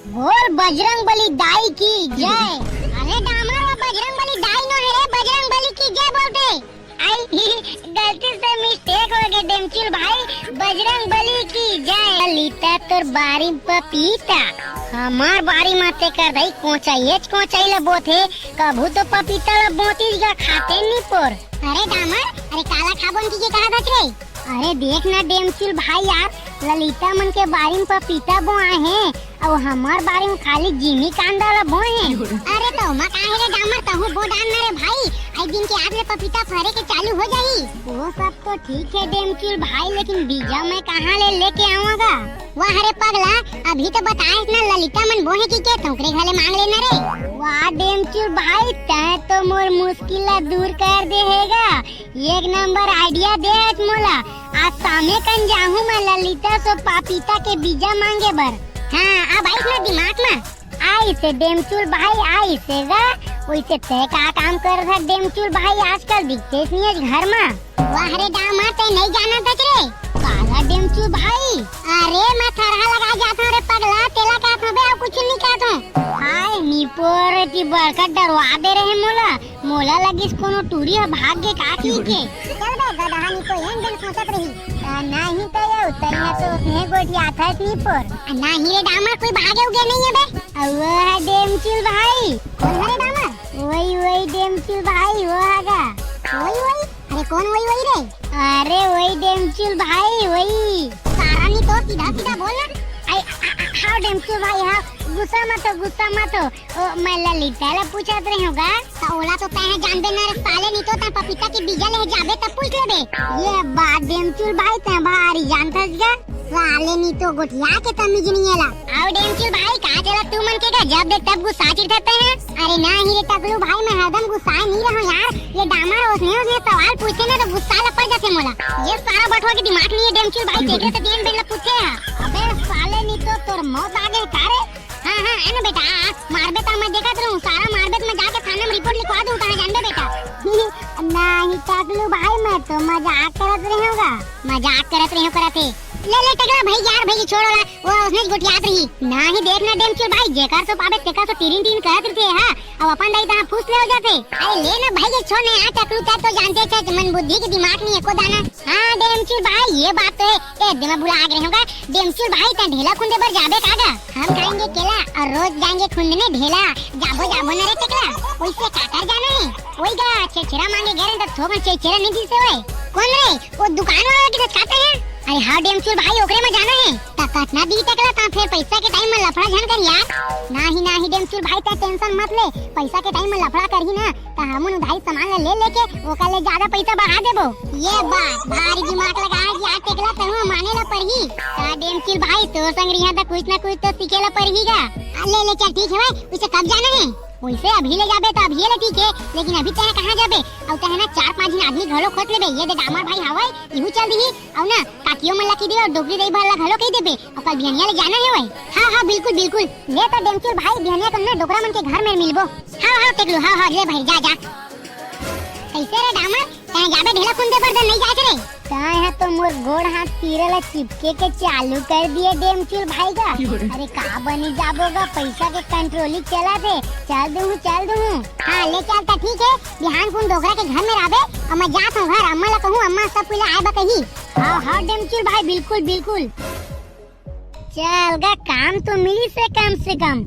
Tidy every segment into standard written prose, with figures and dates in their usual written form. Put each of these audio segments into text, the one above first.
बोल बजरंग बली दाई की जय। अरे डामर वो बजरंग बली दाई नो है रे, बजरंग बली की जय बोलते। आई गलती से मिस्टेक हो गई डेमचुल भाई, बजरंग बली की जय। ललिता तोर बारी पपीता हमार बारी माते कर दई कोचाई ला बोथे, कभू तो पपीता ला बोतीज का खाते नहीं पोर। अरे डामर, अरे काला खाबोन की कहा दच रे। अरे देख ना डेमचुल भाई यार, ललिता मन के बारी में पपीता बोए हैं और हमार बारी में खाली जिमी कांदा ला बोए हैं। अरे तो मा काहे रे डामर, तहु बो डाल ना रे भाई, आई दिन के आज में पपीता फरे के चालू हो जाई। वो सब तो ठीक है डेमचुल भाई, लेकिन बीजा मैं कहाँ ले लेके आऊँगा। वाह रे पगला, अभी तो बताए ना ललिता मन बोहे की के तोकरे घरे मांग लेना रे। वाह डेमचुल भाई, तै तो मोर मुश्किल दूर कर देगा, एक नंबर आइडिया दे मोला। आज सामे कन जाहूँ मैं ललिता से पपीता के बीजा मांगे बर। हाँ अब आई ना दिमाग में, आई से डेमचुल भाई आई से गा। वैसे ते का काम कर रहा डेमचुल भाई, आजकल दिखते नहीं है घर में। वाह रे डामा, ते नहीं जाना था रे काला डेमचुल भाई। अरे मैं थरहा लगा जाता रे पगला, तेला का था बे, कुछ नहीं कहता। हाय नीपोर ती बड़का डरवा दे रहे मोला लगी कोनो टूरी भाग के का की के। चल बे गधा नी को एन दिन सोचत रही, नहीं तो ये उतरना तो उसने गोटिया था नीपोर। नहीं रे डामा, कोई भागे उगे नहीं है बे। वो है डेमचुल भाई। कौन है रे डामा? वही डेमचुल भाई, वो आगा वही। अरे कौन वही रे? अरे वही डेमचुल भाई वही। सारा नहीं तो सीधा बोल ना। हाँ डेमचुल भाई, हाँ गुस्सा मत हो। ओ मैं ललिता ला पूछत रही होगा। तो ओला तो तय जानबे ना रे साले, नहीं तो ता पपीता के बीजा ले जाबे तब पूछ लेबे। ये बात डेमचुल भाई ता भारी जानता जा, साले नहीं तो गोटिया के तमीज नहीं आला। आओ डेमचुल भाई, कहां चला तू मन के का, जब देख तब गुस्सा चिढ़ते हैं। अरे ना ही रे टकलू भाई, मैं हरदम गुस्सा नहीं रहा यार, ये डामर उसने सवाल पूछे ना तो गुस्सा ला पड़ जाते मोला। ये सारा बटवा के दिमाग नहीं है डेमचुल भाई, देखे तो तीन बेला पूछे। अबे साले नहीं तो तोर मौत आ गई का रे। हाँ आना बेटा, मारबे तो मैं देखत रहूं, सारा मारबे तो मैं जाके थाने में रिपोर्ट लिखवा दूं, कहां जानबे बेटा। नहीं टकलू भाई, मैं तो मजाक करत रही करते। ले टकला भाई यार, भाई छोड़ो ला, वो उसने गोटियात रही। ना ही देखना डेमचुल भाई, जेकर सो पाबे तेका सो तीन कहत रहे हां, अब अपन दाई ता फूस ले हो जाते। अरे ले ना भाई, ये छोड़ ने आ टकलू का तो जानते थे मन बुद्धि के दिमाग नहीं एको दाना। हां डेमचुल भाई, ये बात तो है, एक दिन में बुला आ गए होगा। डेमचुल भाई ता ढेला खुंदे पर जाबे कागा, हम खाएंगे केला और रोज जाएंगे खुंदने ढेला। जाबो ना रे टकला, ओइसे काकर जाना है। ओई गा छेछरा मांगे गए तो थोड़ा छेछरा नहीं दिसे होए। कौन रे? वो दुकान वाला के खाते हैं। अरे हाँ डेमचुल भाई, ओकरे में जाना है ता कटना दी टकला, ता फिर पैसा के टाइम में लफड़ा झन कर यार। नहीं डेमचुल भाई, ता टेंशन मत ले, पैसा के टाइम में लफड़ा कर ही ना ता हम उधारी सामान ले लेके ओका ले ज्यादा पैसा बढ़ा देबो। ये बात भारी दिमाग लगा यार टकला, तहु माने ला परही। ता डेमचुल भाई तो संगरिया ता कुछ ना कुछ तो सीखेला परहीगा। ले चल ठीक है भाई, उसे कब जाना है? वैसे अभी ले जाबे तो अभी ले ठीक है, लेकिन अभी तय कहां जाबे? और तय ना 4-5 दिन आदमी घलो खोत लेबे, ये दे डामर भाई हवाई इहू चल दी और ना काकियो मन लकी दे और डोगरी दे भला घलो कह देबे, और कल बिहनिया ले जाना है ओए। हां बिल्कुल ले तो डेमचुल भाई, बिहनिया कन्ना डोगरा मन के घर में मिलबो। हां टेकलू, हां ले भाई जा कैसे रे डामर, तय जाबे ढेला खुंदे पर नहीं जात रे? काय है तो मोर गोड़ हाथ तीरला चिपके के चालू कर दिए डेमचुल भाई का। अरे का बनी जाबोगा, पैसा के कंट्रोलिंग चला दे। चल दूं। हाँ ले चलता ठीक है, बिहान कुन डोगरा के घर में राबे और मैं जात हूं घर, अम्मा ला कहूं अम्मा सब कुछ आए बा कही। हाँ डेमचुल भाई बिल्कुल। चल गा, काम तो मिली से कम।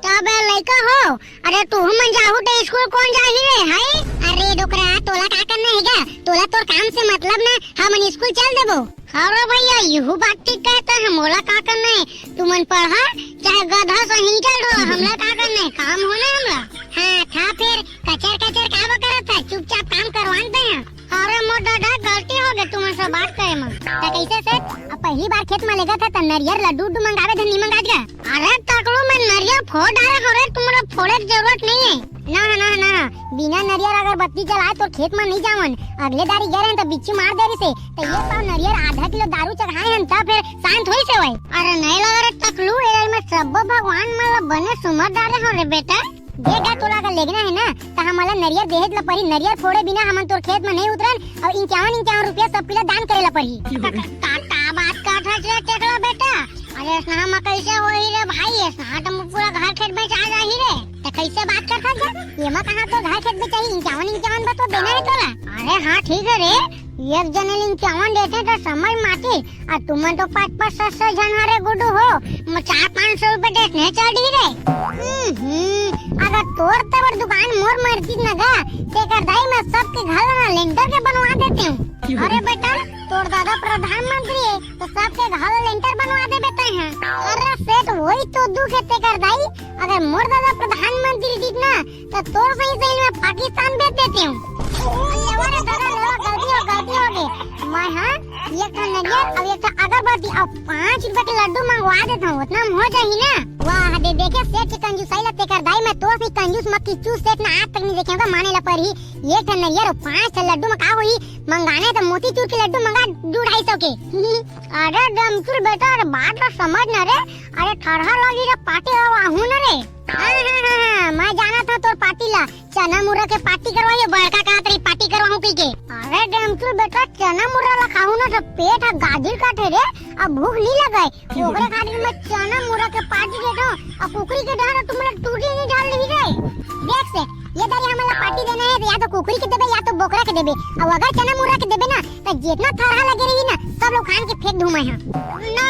तब लड़का हो, अरे तू मन जाहू तो स्कूल कौन जाही रे हाय? अरे डोकरा तोला का करना हैगा, तोला तोर काम से मतलब ना, हम स्कूल चल देबो। हारो भैया यहू बात ठीक कहता है, मोला का करना है, तू मन पढ़ा चाहे गधा सो हिंचल रहो, हमला का करना है, काम होना हमला। हाँ था फिर कचर का करत है, चुपचाप काम करवाते हैं। अरे मोर दादा गलती हो गई तुम सब बात करे में। ता कैसे से अब पहली बार खेत में लेगा था त नरियर लड्डू मंगावे धनी मंगा दिया। अरे तकड़ू में नरियर फोड़ डाले हो रे, तुम्हारा फोड़े की जरूरत नहीं है। ना बिना नरियर अगर बत्ती जलाए तो खेत में नहीं जावन, अगले दारी गए हैं तो बिच्छू मार दे से, तो ये पाव नरियर आधा किलो दारू चढ़ाए हैं तब फिर शांत होई से होई। अरे नहीं लगा रे तकलू, एल में सब भगवान मतलब बने समझदार हो रे बेटा। देगा तोला का लेगना है ना तो हमारा नरियर देहत ला परी, नरियर फोड़े बिना हम तोर खेत में नहीं उतरन और 51 रुपया सब पिला दान करे ला परी। का बात काठा चकला बेटा, अरे सहा में कैसे होई रे भाई, सहा से बात करता क्या? ये मत कहा तो घर खेत बेचाई 51 बा तो देना है तोला। अरे हाँ ठीक है रे, एक जने 51 देते तो समझ माटी और तुम तो 5-5 जन हरे गुडू हो 400-500 रुपए देने चढ़ी रे। अगर तोर तबर दुकान मोर मर्जी नगा ते कर दाई मैं सबके घर ना लेंटर के बनवा देती हूँ। अरे बेटा तोर दादा प्रधानमंत्री है तो सबके घर लेंटर बनवा दे बेटा हैं। अरे सेठ वही तो दुख है ते कर दाई, अगर मोर दादा प्रधानमंत्री थी ना तो तोर सही में पाकिस्तान भेज देती हूँ। गलती हो गई। मैं हाँ एक तो नारियल और एक तो अगरबत्ती और 5 रुपए के लड्डू मंगवा देता हूँ, उतना में हो जाही ना। वाह दे देखे सेठ की कंजूसाई लगते कर दाई, मैं तो कंजूस मक्खी चूस सेठ ना आज तक नहीं देखे होगा माने ला पर ही एक तो नारियल और 5 लड्डू में का हुई मंगाने तो मोतीचूर के लड्डू मंगा 250 के। अरे दमचूर बेटा अरे बात तो समझ न रे, अरे ठरहा लगी रे पार्टी आहू न रे। हाँ, मैं जाना था तोर पार्टी ला, चना मुर्रा के पार्टी करवाइए बड़का कहा तेरी पार्टी करवाऊं की के। अरे दमचूर बेटा चना मुर्रा ला खाऊं ना तो पेट आ गाजर काटे रे, अब भूख नहीं लगाई ओकरे खातिर मैं चना मुर्रा के पार्टी देता हूं और कुकरी के डाल तुम लोग टूटी नहीं डाल ली रे। देख से ये दारी हमारा पार्टी देना है या तो कुकरी के देबे या तो बोकरा के देबे, और अगर चना मुर्रा के देबे ना तो जितना थरहा लगे रही ना सब लोग खान के फेंक दूं मैं। ना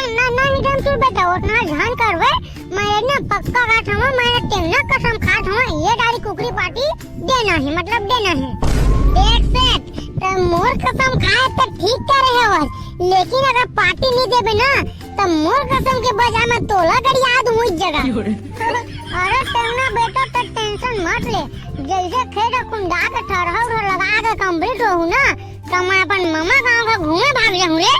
दमचूर बेटा उतना ध्यान करवे, मैं ना पक्का काट हूं, मैं तेना कसम खात हूं ये डाली कुकरी पार्टी देना है मतलब देना है। देख सेठ तो मोर कसम खाए तो ठीक कर रहे हो, लेकिन अगर पार्टी नहीं देबे ना तो मोर कसम के बजाय मैं तोला गड़ी याद हूँ इस जगह। अरे तेना बेटा तो टेंशन मत ले, जैसे खेत कुंडा के ठरहा लगा के कंप्लीट रहूँ ना तो मैं अपन मामा गाँव का घूमे भाग जाऊँ रे।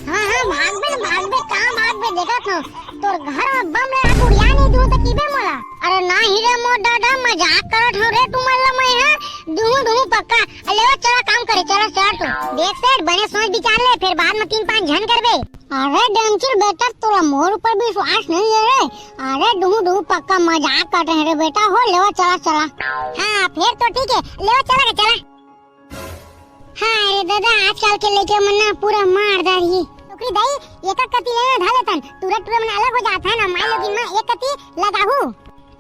हाँ भाग बे कहाँ भाग बे देखा तो तोर घर में बम लगा कुड़िया नहीं दूँ तो किबे मोला। अरे ना ही रे मोर दादा मजाक करत हो रे तुम्हारा मैं है दूँ पक्का। ले चला काम करे चला चल तो देख सेठ बने सोच विचार ले फिर बाद में 3-5 जन करबे। अरे डमचूर बेटा तोरा मोर ऊपर विश्वास नहीं है रे, अरे दूँ पक्का मजाक कर रहे रे बेटा हो लेवा चला। हाँ फिर तो ठीक है लेवा चला। हाँ अरे दादा आजकल के लेके मन्ना पूरा मार दारी नौकरी दाई एक कति लेना ढाले तन तुरंत मन अलग हो जाता है ना माई लोगिन में एक कति लगाहू।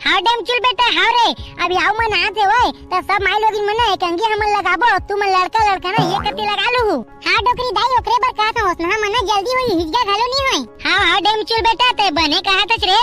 हाँ डमचूर बेटा हाँ रे अभी आओ मन आते होए तो सब माई लोगिन मन एक अंगी हम लगाबो तुम लड़का ना एक कति लगा लू। हाँ डोकरी दाई ओकरे पर कहत हूं ना मन जल्दी होई हिजगा घालो नहीं होई। हाँ डमचूर बेटा ते बने कहत रे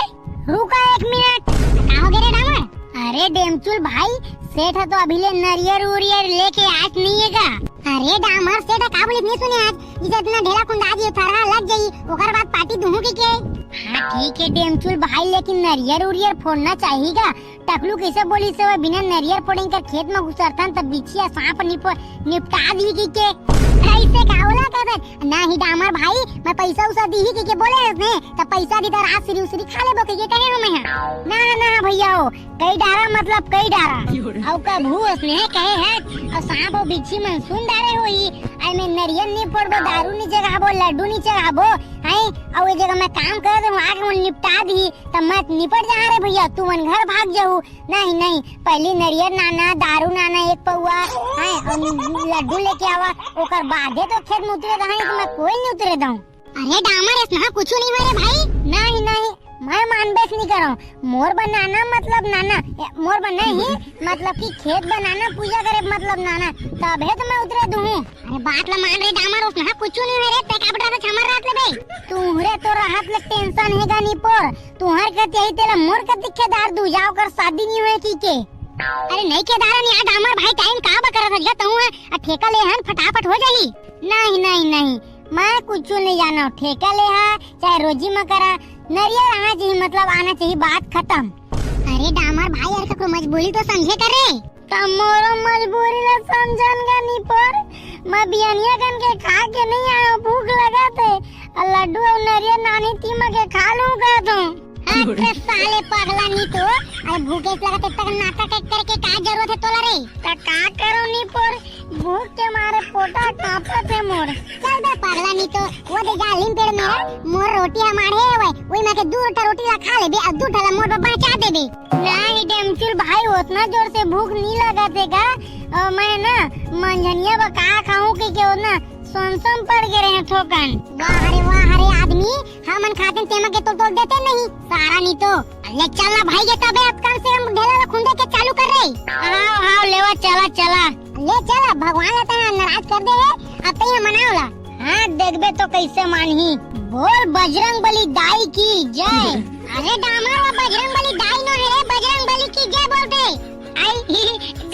रुका 1 मिनट का हो गए रे डामर। अरे डमचूर भाई सेठ तो अभी ले नरियर लेके आज नहीं है का। अरे डामर सेठ का बोली नहीं सुने आज इसे इतना ढेला कुंडा जी थरहा लग जाई ओकर बाद पार्टी दूं के। हाँ ठीक है डमचूर भाई लेकिन नरियर फोड़ना चाहिएगा, टकलू कैसे बोली से बिना नरियर फोड़ेंगे कर खेत में घुसरतन तब बिछिया सांप निपटा दी के ऐसे का बोला कहते ना ही डामर भाई मैं पैसा उसा दी ही के बोले उसने तब पैसा दी तो रात सिरी खा ले के कहे हम ना भैया हो कई डारा मतलब कई डारा और का भू उसने कहे है और सांप और बिच्छी में सुन डारे होई आई में नरियर नहीं पड़बो दारू नहीं चढ़ाबो लड्डू नहीं चढ़ाबो है और ये जगह मैं काम कर दूं आगे मन निपटा दी तब मत निपट जा रे भैया तू मन घर भाग जाऊ। नहीं पहले नरियर नाना दारू नाना एक पौआ है और लड्डू लेके आवा ओकर बादे तो खेत में उतरे रहा तो मैं कोई नहीं उतरे दूं। अरे डामर इसमें कुछ नहीं मेरे भाई नहीं मैं मानबेस नहीं कर रहा हूँ मोर बनाना मतलब नाना मोर बना ही मतलब कि खेत बनाना पूजा करे मतलब नाना तब है तो मैं उतरे दूँ। अरे बात ला मान रे डामर उसमें कुछ नहीं है रे ते का बड़ा छमर रात ले भाई तुहरे तो राहत ले टेंशन हैगा नहीं पर तुहर कते ही तेरा मोर का दिखेदार दू जाओ कर शादी नहीं हुए की के। अरे नहीं केदारा नहीं आ डामर भाई टाइम का बकरा रख जाता हूँ ठेका ले हन फटाफट हो जाही। नहीं मैं कुछ नहीं जाना ठेका ले हा चाहे रोजी में करा नरियर आना चाहिए मतलब आना चाहिए बात खत्म। अरे डामर भाई यार को मजबूरी तो समझे करे तमोरो मजबूरी ला समझन का नहीं पर मैं बियानिया कन के खा के नहीं आया भूख लगा थे लड्डू और नरियर नानी तीमा के खा लूं का तो अरे साले पगला नहीं तो अरे भूखे लगा तक नाटक करके का जरूरत है तोला रे का करो नहीं पर भूख के मारे पोटा कांपे थे मोर। चल बे पगला नहीं तो वो दे जालिम पेड़ मेरा मोर रोटी हमारे है वही मैं के 2 रोटी ला खा ले बे अब 2 ठला मोर पे बचा दे बे। नहीं डमचूर भाई उतना जोर से भूख नहीं लगा थे का मैं ना मंझनिया बका खाऊं कि क्यों ना सोनसम पड़ गए हैं ठोकन। वाह अरे आदमी हमन खाते तेमा के तो तोड़ देते नहीं सारा नहीं तो। ले चलना भाई के तबे अब कम से कम ढेला खुंदे के चालू कर रही। हाँ लेवा चला ले चला भगवान लेता है नाराज कर दे है अब तो मनावला। हाँ देखबे तो कैसे मानही। बोल बजरंग बली दाई की जय। अरे डामर वो बजरंग बली दाई नो है बजरंग बली की जय बोलते। आई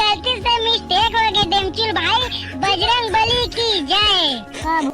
गलती से मिस्टेक हो गई डेमचिल भाई बजरंग बली की जय।